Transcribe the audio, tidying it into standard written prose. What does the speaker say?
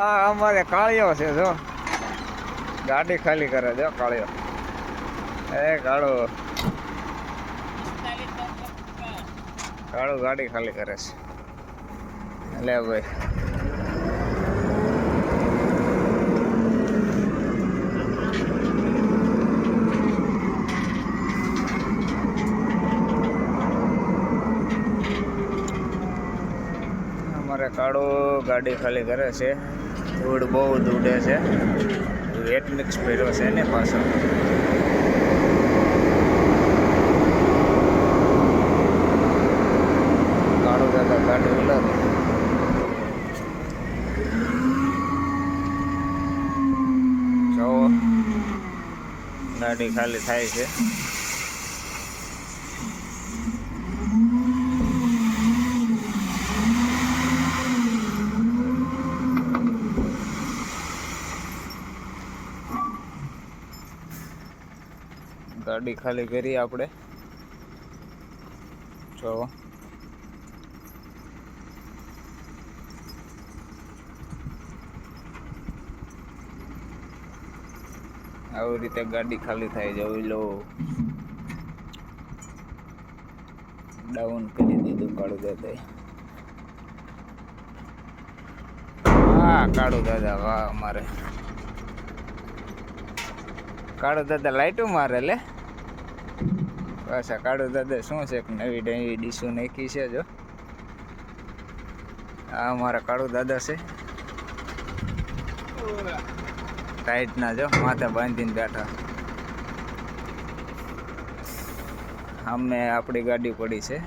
આ અમારે કાળિયો છે જો, ગાડી ખાલી કરે જો કાળિયો. કાળો કાળો ગાડી ખાલી કરે છે. લે ભાઈ અમારે કાળો ગાડી ખાલી કરે છે. ધૂળ બહુ ઉડે છે. વેટ મિક્સ ભર્યો છે ને પાછળ. કાળો દાદા ગાડી ઉલાવે. જો ગાડી ખાલી થાય છે. ગાડી ખાલી કરી આપણે. જો આવી રીતે ગાડી ખાલી થાય. જોઈ લો, ડાઉન કરી દીધું કાળું દાદા. હા કાળું દાદા, વાહ. અમારે કાળું દાદા લાઈટો મારે લે પાછા. કાળું દાદા શું છે, નવી નવી ડીશો નાખી છે. જો આ અમારા કાળું દાદા છે. ટાઈટ ના જો માથે બાંધીને બેઠા. અમે આપણી ગાડી પડી છે.